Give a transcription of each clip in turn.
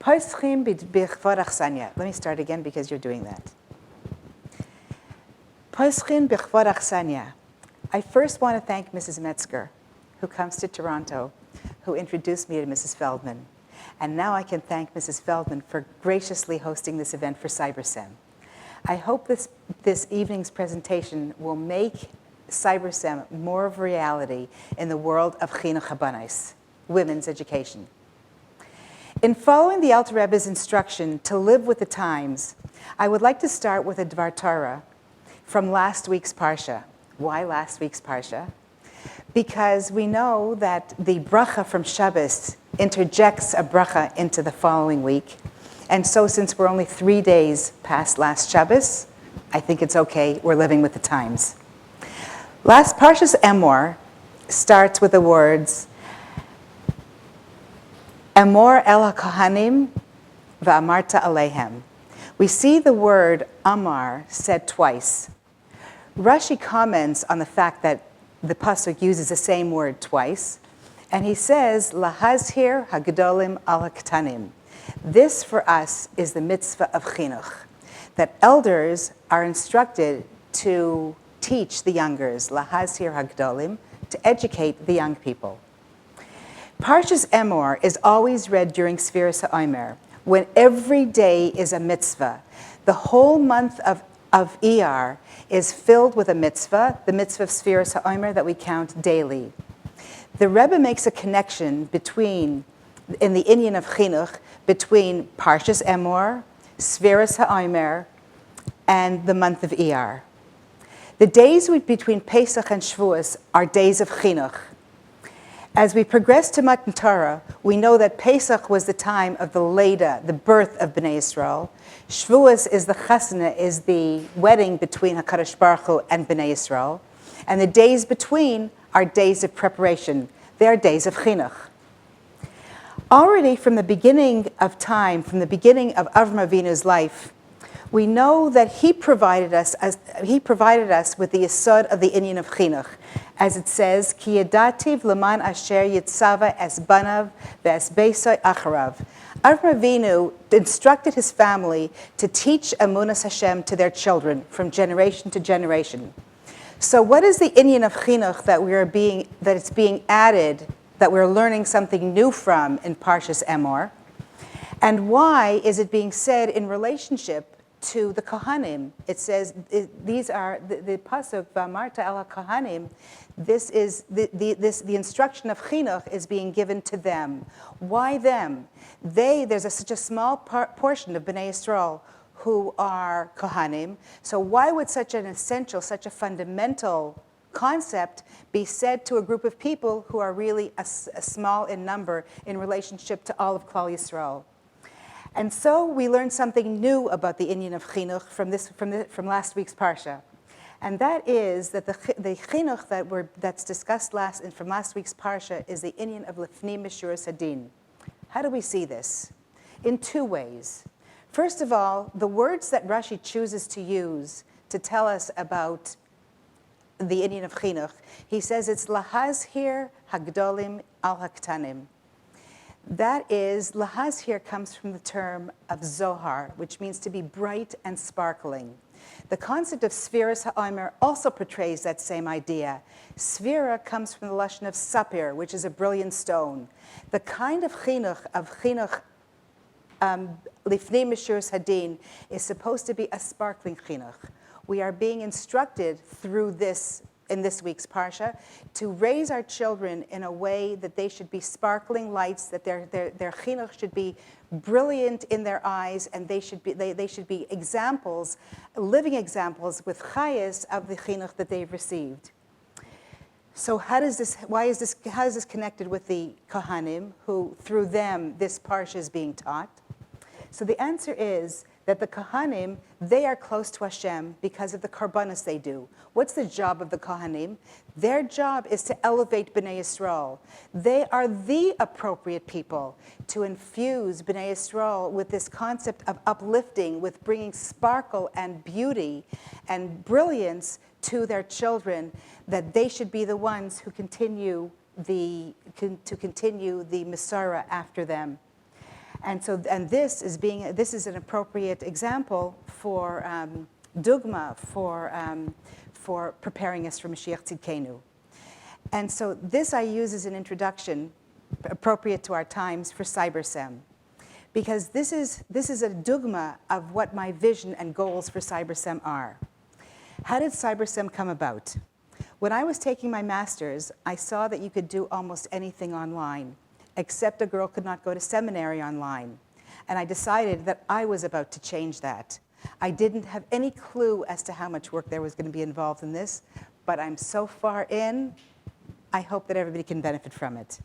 Let me start again because you're doing that. I first want to thank Mrs. Metzger, who comes to Toronto, who introduced me to Mrs. Feldman. And now I can thank Mrs. Feldman for graciously hosting this event for CyberSem. I hope this evening's presentation will make CyberSem more of a reality in the world of chinuch habanais, women's education. In following the Alter Rebbe's instruction to live with the times, I would like to start with a Dvar Torah from last week's Parsha. Why last week's Parsha? Because we know that the bracha from Shabbos interjects a bracha into the following week. And so since we're only 3 days past last Shabbos, I think it's okay, we're living with the times. Last Parsha's Emor starts with the words, Emor el HaKohanim va'amarta aleihem. We see the word Amar said twice. Rashi comments on the fact that the pasuk uses the same word twice, and he says, Lahazhir hagdolim al haktanim. This for us is the mitzvah of chinuch, that elders are instructed to teach the youngers, Lahazhir hagdolim, to educate the young people. Parshas Emor is always read during Sfiras HaOmer, when every day is a mitzvah. The whole month of Iyar is filled with a mitzvah, the mitzvah of Sfiras HaOmer that we count daily. The Rebbe makes a connection between, in the Inyan of Chinuch, between Parshas Emor, Sfiras HaOmer, and the month of Iyar. The days between Pesach and Shavuos are days of Chinuch. As we progress to Matan Torah, we know that Pesach was the time of the Leda, the birth of Bnei Yisrael. Shavuos is the chasana, is the wedding between HaKadosh Baruch Hu and Bnei Yisrael. And the days between are days of preparation. They are days of chinuch. Already from the beginning of time, from the beginning of Avram Avinu's life, we know that he provided us with the yesod of the inyan of chinuch. As it says, Ki yadativ leman asher yitzava es banav ve'es beisai acharav. Avram Avinu instructed his family to teach emunas Hashem to their children from generation to generation. So what is the inyan of chinuch that it's being added, that we're learning something new from in Parshas Emor? And why is it being said in relationship to the Kohanim? It says, these are the pasuk v'amarta el HaKohanim. This is the instruction of chinuch is being given to them. Why them? There's such a small portion of Bnei Yisrael who are Kohanim. So why would such an essential, such a fundamental concept be said to a group of people who are really a small in number in relationship to all of Klal Yisrael? And so we learned something new about the inyan of chinuch from last week's parsha, and that is that the chinuch that's discussed from last week's parsha is the inyan of lifnim mishuras hadin. How do we see this? In two ways. First of all, the words that Rashi chooses to use to tell us about the inyan of chinuch, he says it's lahazhir hagdolim al haktanim. That is, lahazhir comes from the term of Zohar, which means to be bright and sparkling. The concept of Sfiras HaOmer also portrays that same idea. Sfira comes from the lashon of sapir, which is a brilliant stone. The kind of chinuch lifnei mishuras hadin is supposed to be a sparkling chinuch. We are being instructed through this, in this week's parsha, to raise our children in a way that they should be sparkling lights, that their chinuch should be brilliant in their eyes, and they should be examples, living examples with chayas of the chinuch that they've received. So how is this connected with the Kohanim, who through them this parsha is being taught? So the answer is that the Kohanim, they are close to Hashem because of the karbanos they do. What's the job of the Kohanim? Their job is to elevate Bnei Yisrael. They are the appropriate people to infuse Bnei Yisrael with this concept of uplifting, with bringing sparkle and beauty and brilliance to their children, that they should be the ones who continue the Masorah after them. And this is an appropriate example for dugma, for preparing us for Mashiach Tzidkenu. And so this I use as an introduction, appropriate to our times, for CyberSem. Because this is a dugma of what my vision and goals for CyberSem are. How did CyberSem come about? When I was taking my master's, I saw that you could do almost anything online, except a girl could not go to seminary online. And I decided that I was about to change that. I didn't have any clue as to how much work there was going to be involved in this, but I'm so far in, I hope that everybody can benefit from it.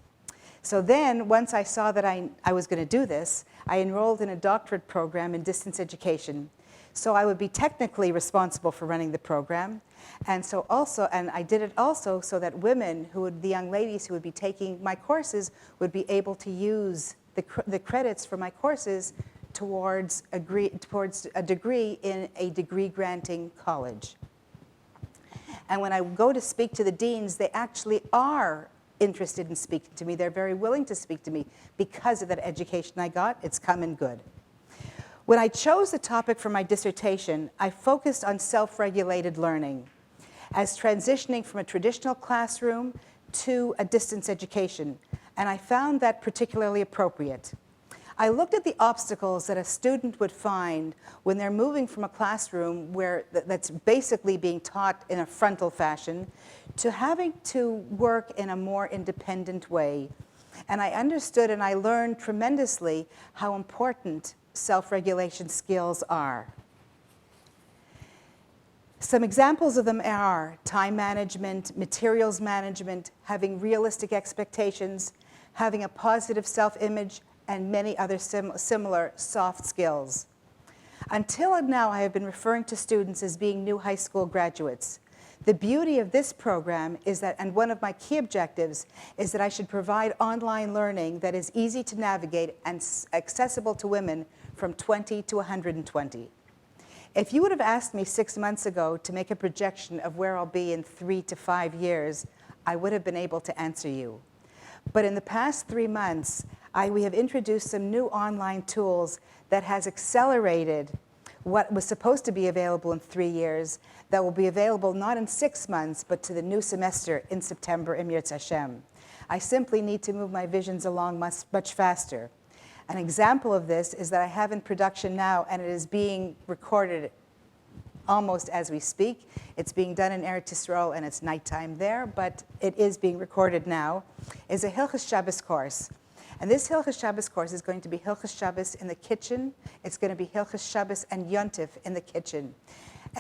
So then, once I saw that I was going to do this, I enrolled in a doctorate program in distance education. So I would be technically responsible for running the program. And I did it also so that the young ladies who would be taking my courses would be able to use the credits for my courses towards a degree in a degree-granting college. And when I go to speak to the deans, they actually are interested in speaking to me. They're very willing to speak to me because of that education I got. It's come in good. When I chose the topic for my dissertation, I focused on self-regulated learning as transitioning from a traditional classroom to a distance education, and I found that particularly appropriate. I looked at the obstacles that a student would find when they're moving from a classroom that's basically being taught in a frontal fashion to having to work in a more independent way. And I understood and I learned tremendously how important self-regulation skills are. Some examples of them are time management, materials management, having realistic expectations, having a positive self-image, and many other similar soft skills. Until now, I have been referring to students as being new high school graduates. The beauty of this program is that, and one of my key objectives, is that I should provide online learning that is easy to navigate and accessible to women from 20 to 120. If you would have asked me 6 months ago to make a projection of where I'll be in 3 to 5 years, I would have been able to answer you. But in the past 3 months, we have introduced some new online tools that has accelerated what was supposed to be available in 3 years, that will be available not in 6 months, but to the new semester in September in Yirtzeh Hashem. I simply need to move my visions along much faster. An example of this is that I have in production now, and it is being recorded almost as we speak. It's being done in Eretz Yisrael, and it's nighttime there, but it is being recorded now, is a Hilchos Shabbos course. And this Hilchos Shabbos course is going to be Hilchos Shabbos in the kitchen. It's going to be Hilchos Shabbos and Yontif in the kitchen.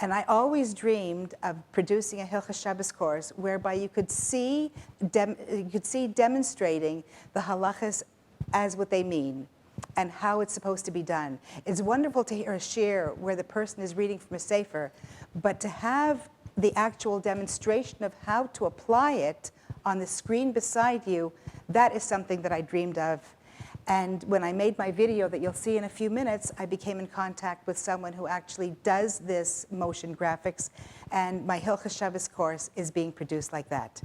And I always dreamed of producing a Hilchos Shabbos course whereby you could see demonstrating the halachas as what they mean and how it's supposed to be done. It's wonderful to hear a shir where the person is reading from a sefer, but to have the actual demonstration of how to apply it on the screen beside you, that is something that I dreamed of. And when I made my video that you'll see in a few minutes, I became in contact with someone who actually does this motion graphics, and my Hilchos Shabbos course is being produced like that.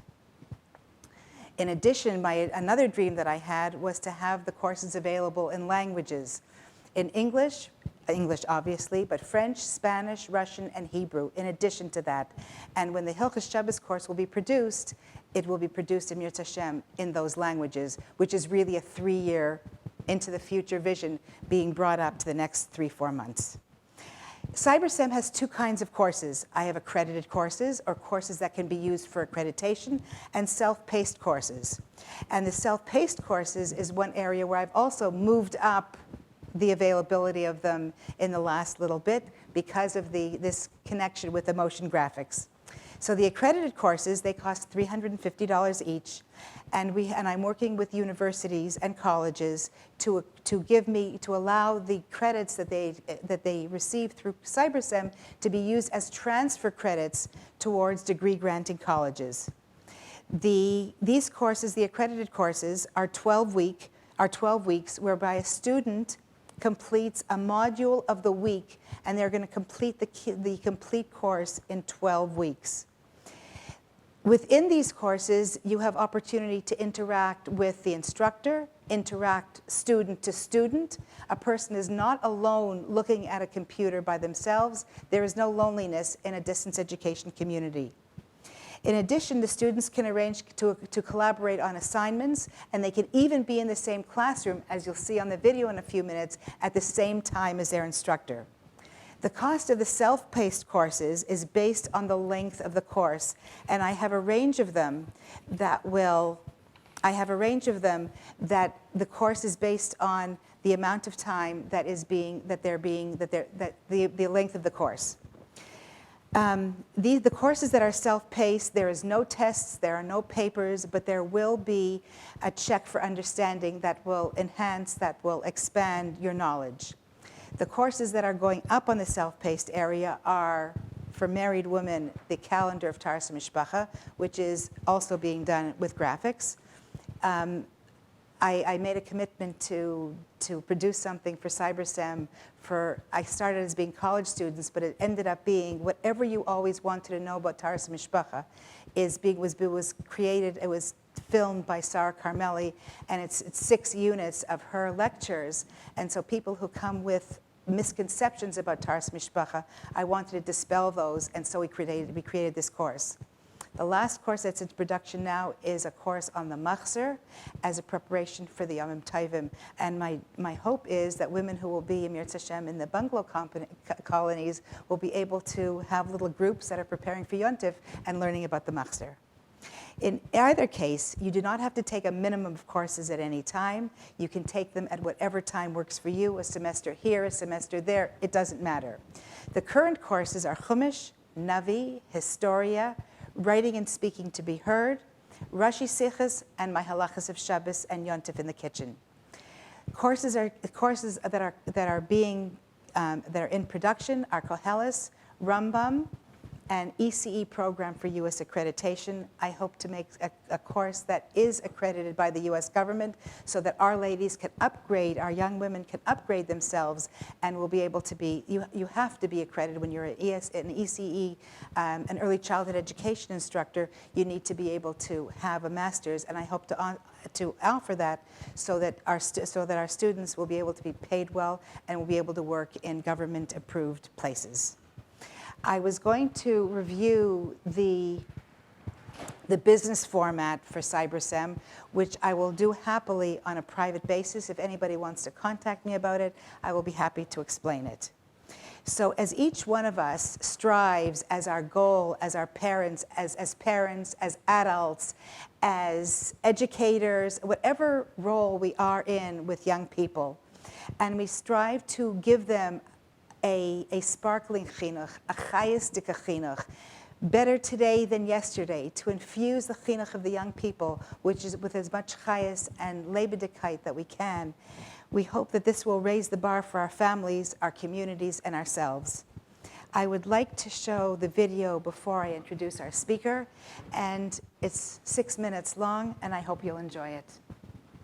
In addition, another dream that I had was to have the courses available in languages. In English obviously, but French, Spanish, Russian, and Hebrew in addition to that. And when the Hilchos Shabbos course will be produced, it will be produced in Yirtzeh Hashem in those languages, which is really a 3-year into the future vision being brought up to the next 3-4 months. CyberSem has 2 kinds of courses. I have accredited courses, or courses that can be used for accreditation, and self-paced courses. And the self-paced courses is one area where I've also moved up the availability of them in the last little bit because of this connection with the motion graphics. So the accredited courses, they cost $350 each, and I'm working with universities and colleges to allow the credits that they receive through CyberSem to be used as transfer credits towards degree-granting colleges. These courses, the accredited courses, are 12 weeks, whereby a student completes a module of the week, and they're going to complete the complete course in 12 weeks. Within these courses, you have opportunity to interact with the instructor, interact student to student. A person is not alone looking at a computer by themselves. There is no loneliness in a distance education community. In addition, the students can arrange to collaborate on assignments, and they can even be in the same classroom, as you'll see on the video in a few minutes, at the same time as their instructor. The cost of the self-paced courses is based on the length of the course, and I have a range of them that the course is based on the amount of time the length of the course. The courses that are self-paced, there is no tests, there are no papers, but there will be a check for understanding that will enhance, that will expand your knowledge. The courses that are going up on the self-paced area are, for married women, the calendar of Taras Mishpacha, which is also being done with graphics. I made a commitment to produce something for CyberSem. I started as being college students, but it ended up being whatever you always wanted to know about Taras Mishpacha was created. It was filmed by Sarah Carmeli, and it's 6 units of her lectures. And so people who come with misconceptions about Taras Mishpacha, I wanted to dispel those, and so we created this course. The last course that's in production now is a course on the machzor as a preparation for the Yom Tovim. And my hope is that women who will be Mir Hashem in the bungalow colonies will be able to have little groups that are preparing for Yontif and learning about the machzor. In either case, you do not have to take a minimum of courses at any time. You can take them at whatever time works for you, a semester here, a semester there, it doesn't matter. The current courses are Chumash, Navi, Historia, Writing and Speaking to be Heard, Rashi Sichas, and my halachas of Shabbos and Yontif in the kitchen. Courses that are in production are Koheles, Rambam, and ECE program for U.S. accreditation. I hope to make a course that is accredited by the U.S. government so that our ladies can upgrade, our young women can upgrade themselves and will be able to be, you have to be accredited when you're an ECE, an early childhood education instructor. You need to be able to have a master's, and I hope to offer that so that our students will be able to be paid well and will be able to work in government-approved places. I was going to review the business format for CyberSem, which I will do happily on a private basis. If anybody wants to contact me about it, I will be happy to explain it. So as each one of us strives as our goal, as our parents, as adults, as educators, whatever role we are in with young people, and we strive to give them a sparkling chinuch, a chayistic chinuch, better today than yesterday, to infuse the chinuch of the young people, which is with as much chayis and lebendigkeit that we can. We hope that this will raise the bar for our families, our communities, and ourselves. I would like to show the video before I introduce our speaker, and it's 6 minutes long, and I hope you'll enjoy it.